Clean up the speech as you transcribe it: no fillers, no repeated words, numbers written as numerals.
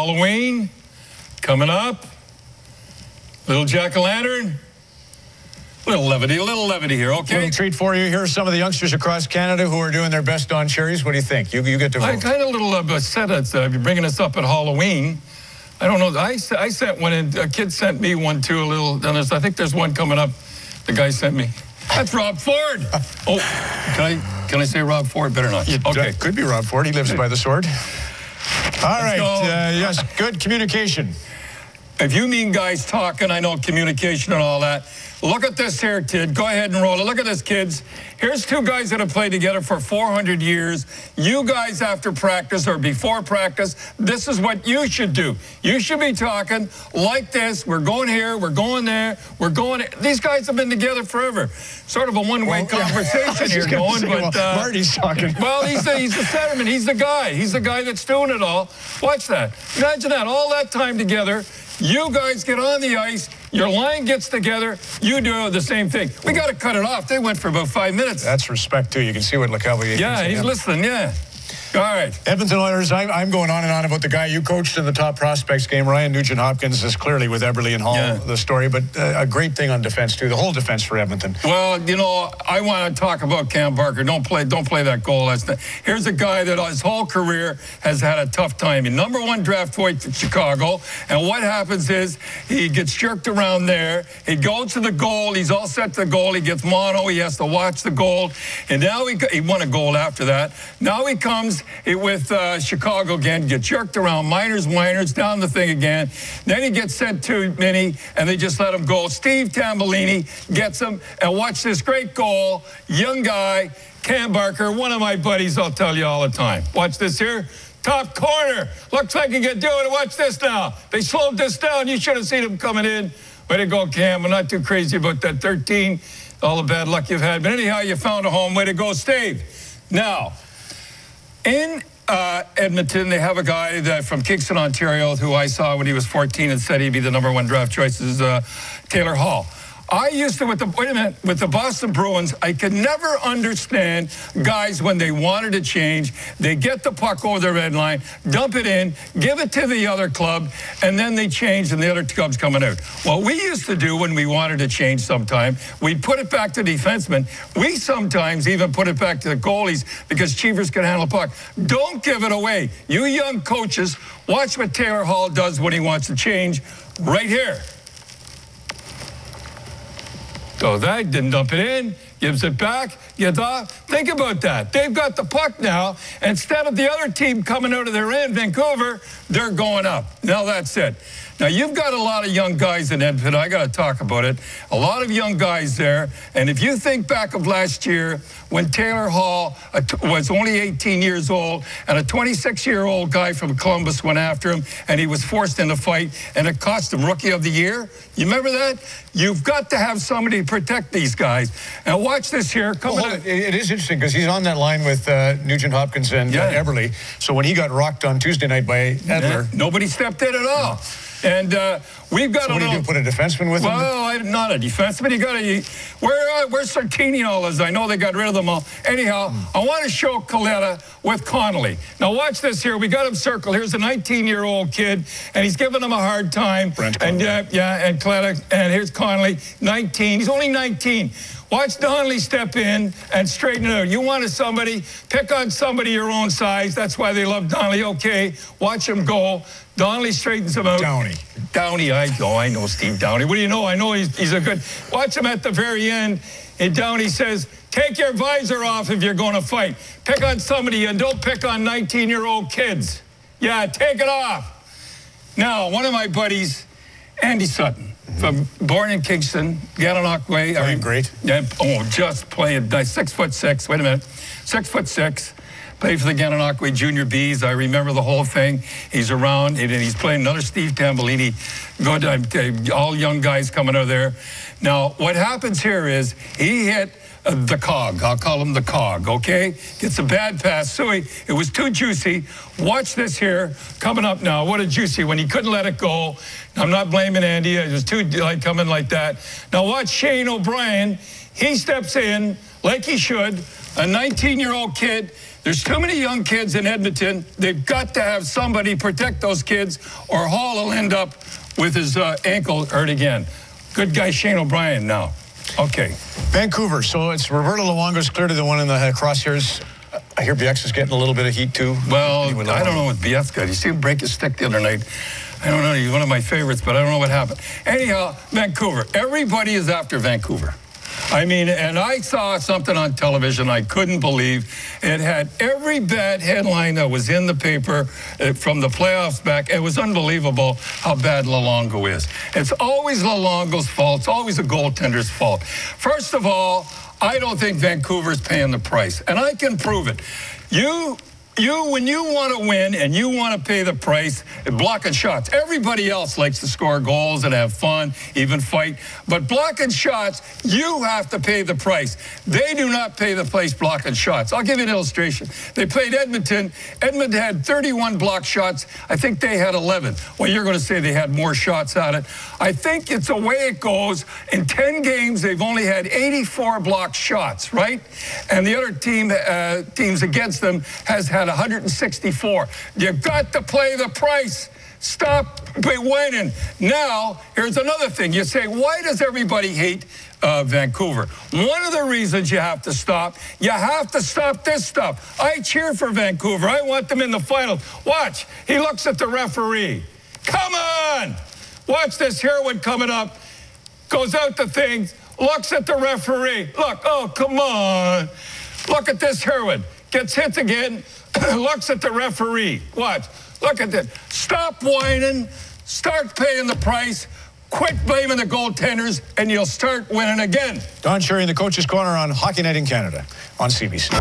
Halloween coming up. Little jack-o'-lantern. Little levity here, okay? Little treat for you. Here are some of the youngsters across Canada who are doing their best on cherries. What do you think? You get to vote. I kind of a little upset at you're bringing us up at Halloween. I don't know. I sent one in. A kid sent me one too. A little. And I think there's one coming up. The guy sent me. That's Rob Ford. Oh, can I say Rob Ford? Better not. Okay. Could be Rob Ford. He lives by the sword. All right. Yes. Good communication. If you mean guys talking, I know communication and all that. Look at this here, kid. Go ahead and roll it. Look at this, kids. Here's two guys that have played together for 400 years. You guys, after practice or before practice, this is what you should do. You should be talking like this. We're going here. We're going there. We're going. These guys have been together forever. Sort of a one-way conversation here going. But Marty's talking. Well, he's the centerman. He's the guy. He's the guy that's doing it all. Watch that. Imagine that. All that time together. You guys get on the ice, your line gets together, you do the same thing. We got to cut it off. They went for about 5 minutes. That's respect, too. You can see what LeCavalier thinks. Yeah, he's listening, yeah. All right. Edmonton Oilers, I'm going on and on about the guy you coached in the top prospects game. Ryan Nugent-Hopkins is clearly with Eberle and Hall, the story, but a great thing on defense, too, the whole defense for Edmonton. Well, you know, I want to talk about Cam Barker. Don't play that goal. Here's a guy that his whole career has had a tough time. He #1 draft choice for Chicago, and what happens is he gets jerked around there. He goes to the goal. He's all set to the goal. He gets mono. He has to watch the goal, and now he won a goal after that. Now he comes with Chicago again, get jerked around, minors, down the thing again. Then he gets sent to Mini, and they just let him go. Steve Tambellini gets him, and watch this great goal. Young guy, Cam Barker, one of my buddies, I'll tell you all the time. Watch this here. Top corner. Looks like he can do it. Watch this now. They slowed this down. You should have seen him coming in. Way to go, Cam. I'm not too crazy about that 13. All the bad luck you've had. But anyhow, you found a home. Way to go, Steve. Now, in Edmonton, they have a guy from Kingston, Ontario, who I saw when he was 14 and said he'd be the #1 draft choice, is Taylor Hall. I used to, with the Boston Bruins, I could never understand guys when they wanted to change. They get the puck over the red line, dump it in, give it to the other club, and then they change and the other club's coming out. What we used to do when we wanted to change sometime, we'd put it back to defensemen. We sometimes even put it back to the goalies because Cheevers can handle the puck. Don't give it away. You young coaches, watch what Taylor Hall does when he wants to change right here. So that didn't dump it in, gives it back, gets off. Think about that. They've got the puck now. Instead of the other team coming out of their end, Vancouver, they're going up. Now that's it. Now, you've got a lot of young guys in Edmonton. I got to talk about it. A lot of young guys there. And if you think back of last year when Taylor Hall was only 18 years old and a 26-year-old guy from Columbus went after him and he was forced in a fight and it cost him Rookie of the Year. You remember that? You've got to have somebody to protect these guys. And watch this here. It is interesting because he's on that line with Nugent-Hopkins and Eberle. So when he got rocked on Tuesday night by Edler, nobody stepped in at all. And we've got. So what do you do? Put a defenseman with him? Well, I'm not a defenseman. You got to. Where's Sartini and all this? I know they got rid of them all. Anyhow, I want to show Coletta with Connolly. Now watch this here. We got him circled. Here's a 19-year-old kid, and he's giving him a hard time. And and Coletta, and here's Connolly, 19. He's only 19. Watch Donnelly step in and straighten it out. You wanted somebody, pick on somebody your own size. That's why they love Donnelly. Okay, watch him go. Donnelly straightens him out. Downey, I know Steve Downey. What do you know? I know he's a good. Watch him at the very end. And Downey says, take your visor off if you're going to fight. Pick on somebody and don't pick on 19-year-old kids. Yeah, take it off. Now, one of my buddies, Andy Sutton. Born in Kingston, Gananoque. Playing great. Yeah, just playing nice. 6'6". Wait a minute. 6'6". Played for the Gananoque Junior Bees. I remember the whole thing. He's around, and he's playing another Steve Tambellini. Good, all young guys coming out of there. Now, what happens here is he hit the cog. I'll call him the cog, okay? Gets a bad pass. So it was too juicy. Watch this here. Coming up now. What a juicy when he couldn't let it go. I'm not blaming Andy. It was too coming like that. Now watch Shane O'Brien. He steps in like he should. A 19-year-old kid. There's too many young kids in Edmonton. They've got to have somebody protect those kids, or Hall will end up with his ankle hurt again. Good guy Shane O'Brien now. Okay. Vancouver. So it's Roberto Luongo's clearly the one in the crosshairs. I hear Bieksa is getting a little bit of heat too. Well, I don't know what Bieksa. You see him break his stick the other night. I don't know. He's one of my favorites, but I don't know what happened. Anyhow, Vancouver. Everybody is after Vancouver. I mean, and I saw something on television I couldn't believe. It had every bad headline that was in the paper from the playoffs back. It was unbelievable how bad Luongo is. It's always Luongo's fault. It's always a goaltender's fault. First of all, I don't think Vancouver's paying the price, and I can prove it. When you want to win and you want to pay the price, blocking shots. Everybody else likes to score goals and have fun, even fight. But blocking shots, you have to pay the price. They do not pay the price blocking shots. I'll give you an illustration. They played Edmonton. Edmonton had 31 blocked shots. I think they had 11. Well, you're going to say they had more shots at it. I think it's the way it goes. In 10 games, they've only had 84 blocked shots, right? And the other teams against them has had 164. You've got to play the price. Stop winning. Now, here's another thing. You say, why does everybody hate Vancouver? One of the reasons you have to stop this stuff. I cheer for Vancouver. I want them in the finals. Watch. He looks at the referee. Come on. Watch this Herwood coming up. Goes out to things. Looks at the referee. Look. Oh, come on. Look at this Herwood. Gets hit again. Looks at the referee. Watch. Look at this. Stop whining. Start paying the price. Quit blaming the goaltenders, and you'll start winning again. Don Cherry in the Coach's Corner on Hockey Night in Canada on CBC.